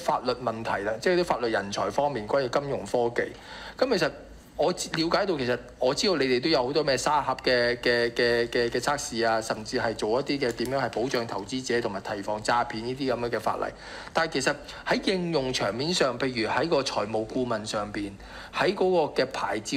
法律問題啦，即係啲法律人才方面關於金融科技。咁其實我了解到，其實我知道你哋都有好多咩沙盒嘅測試啊，甚至係做一啲嘅點樣係保障投資者同埋提防詐騙呢啲咁樣嘅法例。但係其實喺應用場面上，譬如喺個財務顧問上邊，喺嗰個嘅牌照，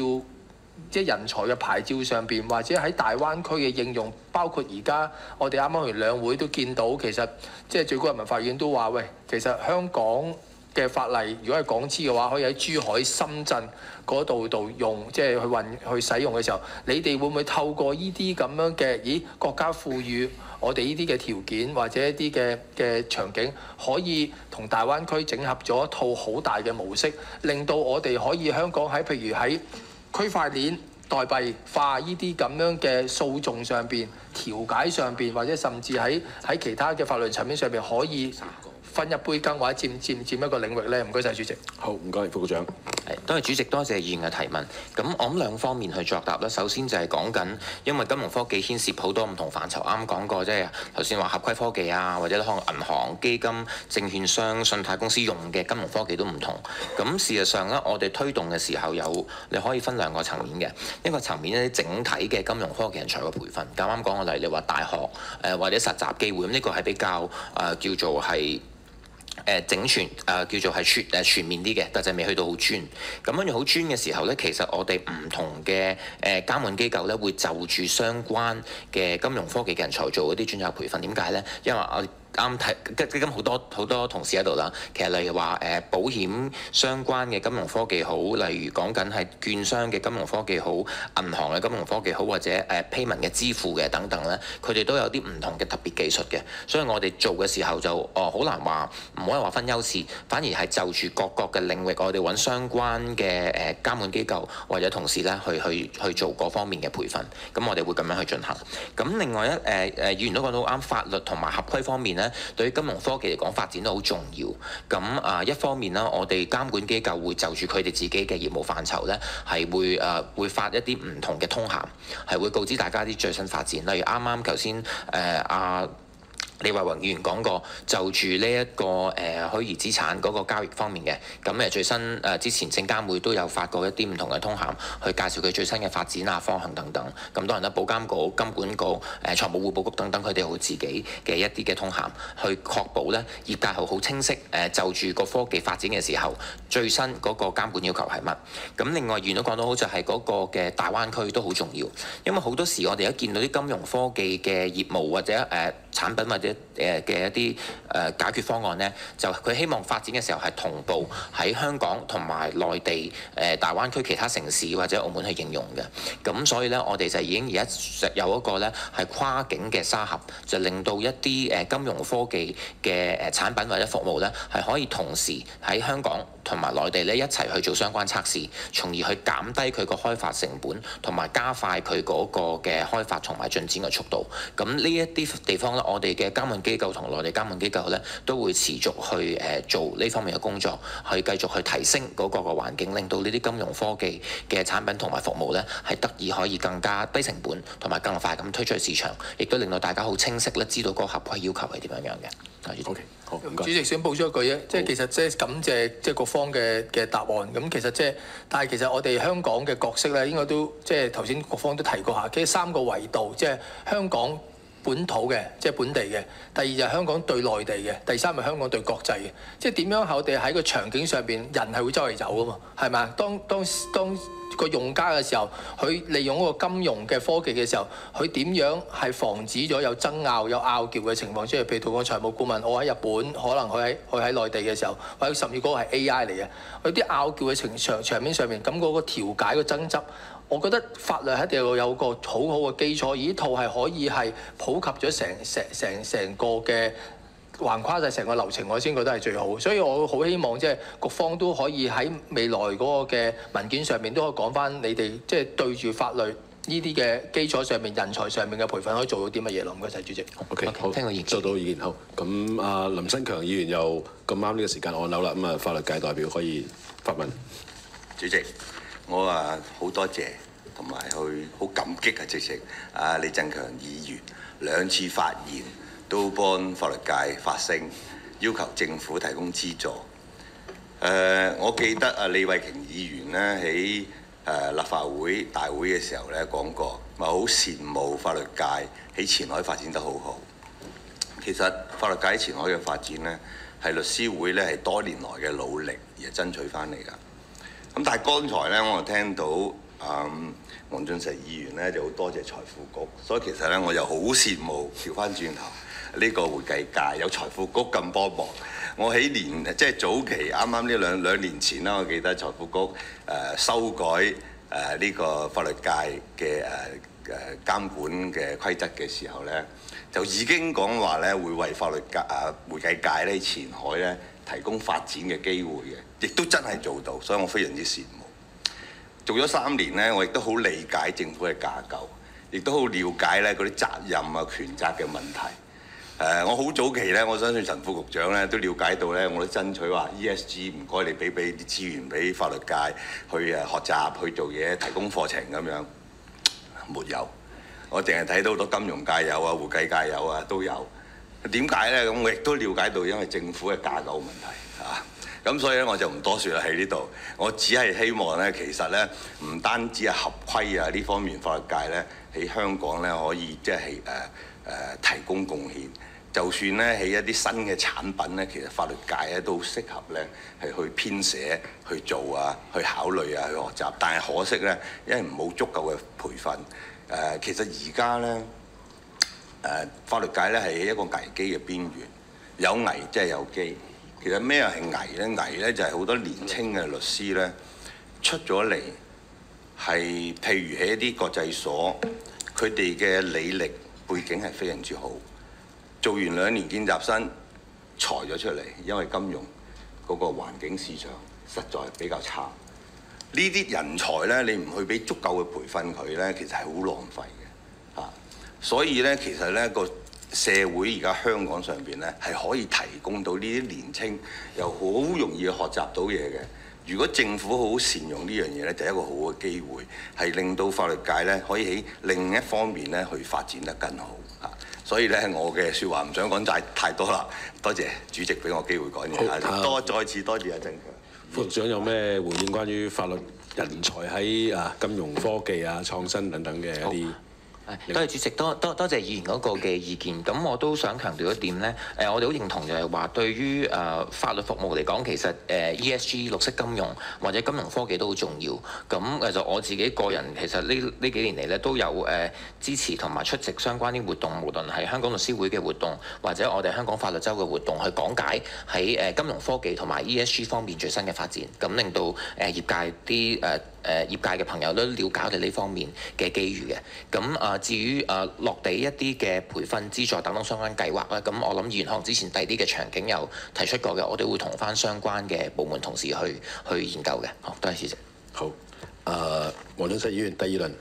即係人才嘅牌照上邊，或者喺大灣區嘅應用，包括而家我哋啱啱去兩會都見到，其實即係最高人民法院都話，喂，其實香港嘅法例如果係港資嘅話，可以喺珠海、深圳嗰度用，即係去使用嘅時候，你哋會唔會透過呢啲咁樣嘅，國家賦予我哋呢啲嘅條件或者一啲嘅場景，可以同大灣區整合咗一套好大嘅模式，令到我哋可以香港喺譬如喺區塊鏈、代幣化呢啲咁樣嘅訴訟上邊、調解上邊，或者甚至喺其他嘅法律層面上邊，可以分一杯羹或者佔一個領域咧。唔該晒主席。好，唔該，副局長。多謝主席，多謝議員嘅提問。咁我諗兩方面去作答啦。首先就係講緊，因為金融科技牽涉好多唔同範疇，啱講過，即係頭先話合規科技啊，或者可能銀行、基金、證券商、信貸公司用嘅金融科技都唔同。咁事實上咧，我哋推動嘅時候你可以分兩個層面嘅，一個層面咧整體嘅金融科技人才嘅培訓。啱講嘅例如話大學或者實習機會，咁呢個係比較叫做係。整全叫做係全面啲嘅，但係未去到好專。咁跟住好專嘅時候咧，其實我哋唔同嘅監管機構咧，會就住相關嘅金融科技嘅人才做一啲專業培訓。點解咧？因為我啱睇基金好多同事喺度啦。其實例如話保險相關嘅金融科技好，例如講緊係券商嘅金融科技好、銀行嘅金融科技好，或者payment 嘅支付嘅等等咧，佢哋都有啲唔同嘅特別技術嘅。所以我哋做嘅時候就好難話，唔可以話分優次，反而係就住各個嘅領域，我哋揾相關嘅監管機構或者同事咧去做嗰方面嘅培訓。咁我哋會咁樣去進行。咁另外議員都講到啱，法律同埋合規方面咧，對於金融科技嚟講發展都好重要。咁一方面啦，我哋監管機構會就住佢哋自己嘅業務範疇咧，係會發一啲唔同嘅通函，係會告知大家啲最新發展。例如啱啱頭先李慧榮議員講過，就住呢一個虛擬資產嗰個交易方面嘅，咁最新之前證監會都有發過一啲唔同嘅通函，去介紹佢最新嘅發展啊、方向等等。咁當然啦，保監局、金管局、財務匯報局等等，佢哋有自己嘅一啲嘅通函，去確保咧業界好清晰就住個科技發展嘅時候，最新嗰個監管要求係乜。咁另外議員都講到好，就係嗰個嘅大灣區都好重要，因為好多時我哋一見到啲金融科技嘅業務或者產品或者嘅一啲解決方案呢，就佢希望發展嘅時候係同步喺香港同埋內地大灣區其他城市或者澳門去應用嘅。咁所以呢，我哋就已經而家有一個呢係跨境嘅沙盒，就令到一啲金融科技嘅產品或者服務呢，係可以同時喺香港同埋內地呢一齊去做相關測試，從而去減低佢個開發成本，同埋加快佢嗰個嘅開發同埋進展嘅速度。咁呢一啲地方呢，我哋嘅監管機構同內地監管機構呢，都會持續去做呢方面嘅工作，去繼續去提升嗰個環境，令到呢啲金融科技嘅產品同埋服務呢，係得以可以更加低成本同埋更快咁推出去市場，亦都令到大家好清晰咧，知道嗰個合規要求係點樣樣嘅。OK， 好，唔該。主席想補充一句啫，即係其實即係感謝即係各方嘅答案。咁其實即係，但係其實我哋香港嘅角色咧，應該都即係頭先各方都提過下，其實3個維度，即係香港本土嘅，即係本地嘅；第二就係香港對內地嘅；第三係香港對國際嘅。即係點樣我哋喺個場景上邊，人係會周圍走噶嘛，係咪啊？當個用家嘅時候，佢利用嗰個金融嘅科技嘅時候，佢點樣係防止咗有爭拗、有拗撬嘅情況？即係譬如同個財務顧問，我喺日本，可能佢喺內地嘅時候，或者甚至嗰個係 AI 嚟嘅，有啲拗撬嘅場面上面，咁嗰個調解個爭執，我覺得法律一定要有個好好嘅基礎，而呢套係可以係普及咗成個嘅。橫跨晒成個流程，我先覺得係最好，所以我好希望即係局方都可以喺未來嗰個嘅文件上面都可以講翻你哋即係對住法律呢啲嘅基礎上面、人才上面嘅培訓可以做到啲乜嘢咯？唔該晒主席。OK， 好，聽到意見，收到意見。好，咁林新強議員又咁啱呢個時間按鈕啦，咁法律界代表可以發問。主席，我好多謝同埋去好感激啊！直情李鎮強議員2次發言。都幫法律界發聲，要求政府提供資助，我記得啊，李慧瓊議員咧喺立法會大會嘅時候咧講過，話好羨慕法律界喺前海發展得好好。其實法律界喺前海嘅發展咧，係律師會咧係多年來嘅努力而爭取翻嚟㗎。咁但係剛才咧，我聽到黃俊碩議員咧就好多謝財富局，所以其實咧我又好羨慕調翻轉頭呢個會計界有財富局咁幫忙。我喺即係早期啱啱呢兩年前啦，我記得財富局修改呢個法律界嘅監管嘅規則嘅時候咧，就已經講話咧會為法律界會計界咧前海咧提供發展嘅機會嘅，亦都真係做到，所以我非常之羨慕。做咗3年咧，我亦都好理解政府嘅架構，亦都好了解咧嗰啲責任啊、權責嘅問題。我好早期咧，我相信陳副局長咧都了解到咧，我都爭取話 ESG 唔該你俾啲資源俾法律界去學習去做嘢，提供課程咁樣，沒有。我淨係睇到好多金融界有啊、會計界有啊都有。點解咧？咁我亦都了解到，因為政府嘅架構問題啊。咁所以咧，我就唔多説啦喺呢度。我只係希望咧，其實咧唔單止係合規啊呢方面，法律界咧喺香港咧可以即係提供貢獻。就算咧喺一啲新嘅產品咧，其實法律界咧都適合咧係去編寫、去做啊、去考慮啊、去學習。但係可惜咧，因為冇足夠嘅培訓。其實而家咧法律界咧係喺一個危機嘅邊緣，有危即係有機。其實咩係危咧？危咧就係好多年青嘅律師咧出咗嚟，係譬如喺一啲國際所，佢哋嘅履歷背景係非常之好。做完2年見習生，裁咗出嚟，因為金融嗰個環境市場實在比較差。呢啲人才咧，你唔去俾足夠嘅培訓佢咧，其實係好浪費嘅嚇。所以咧，其實咧個社會而家香港上邊咧係可以提供到呢啲年青又好容易學習到嘢嘅。如果政府好好善用呢樣嘢咧，就係一個好嘅機會，係令到法律界咧可以喺另一方面咧去發展得更好嚇。所以咧，我嘅説話唔想講太多啦。多謝主席俾我機會講嘢嚇。再次多謝阿振強副局長有咩回應關於法律人才喺金融科技啊、創新等等嘅一啲？多謝主席，多謝議員嗰個嘅意見。咁我都想強調一點呢，我哋好認同就係話，對於法律服務嚟講，其實ESG 綠色金融或者金融科技都好重要。咁就我自己個人其實呢幾年嚟咧都有支持同埋出席相關啲活動，無論係香港律師會嘅活動或者我哋香港法律周嘅活動，去講解喺金融科技同埋 ESG 方面最新嘅發展，咁令到業界啲業界嘅朋友都了解我哋呢方面嘅機遇嘅。咁至於落地一啲嘅培訓資助等等相關計劃咧，咁我諗議員可能之前第啲嘅場景有提出過嘅，我哋會同翻相關嘅部門同事去研究嘅。好，多謝主席。好，黃俊碩議員第二輪。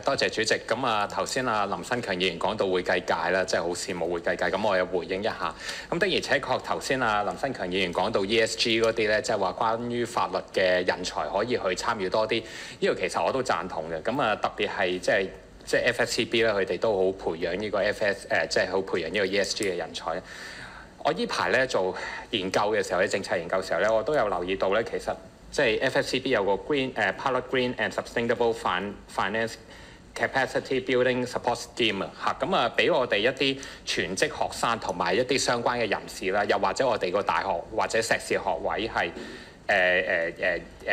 多謝主席。咁頭先林新強議員講到會計界啦，即係好羨慕會計界，咁我又回應一下。咁的而且確頭先林新強議員講到 ESG 嗰啲咧，即係話關於法律嘅人才可以去參與多啲，呢個其實我都贊同嘅。咁特別係即係 FSCB 咧，佢哋都好培養呢個即係好培養呢個 ESG 嘅人才。我呢排咧做研究嘅時候，喺政策研究嘅時候咧，我都有留意到咧，其實即係 FSCB 有個 Pilot Green and Sustainable Finance Capacity Building Support Scheme 嚇，咁俾我哋一啲全職學生同埋一啲相關嘅人士啦，又或者我哋個大學或者碩士學位係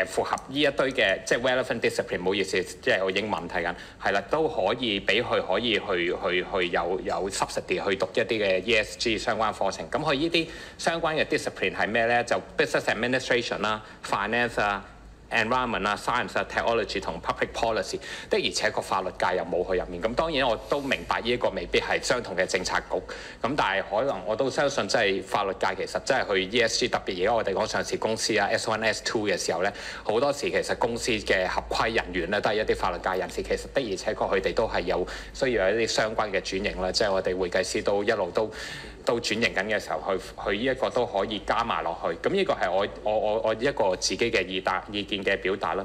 符合呢一堆嘅即係 relevant discipline， 唔好意思，即係我英文睇緊，係啦，都可以俾佢可以去有 subsidy 去讀一啲嘅 ESG 相關課程。咁佢呢啲相關嘅 discipline 係咩咧？就 business administration 啦、finance 啊、environment 啊、science 啊、technology 同 public policy， 的而且確法律界又冇去入面。咁當然我都明白呢一個未必係相同嘅政策局，咁但係可能我都相信即係法律界其實真係去 ESG， 特別而家我哋講上市公司啊 S1、S2 嘅時候咧，好多時其實公司嘅合規人員咧都係一啲法律界人士，其實的而且確佢哋都係有需要有一啲相關嘅轉型啦，即係我哋會計師都一路都轉型緊嘅時候，佢呢一個都可以加埋落去。咁呢個係我一個自己嘅意見嘅表達啦。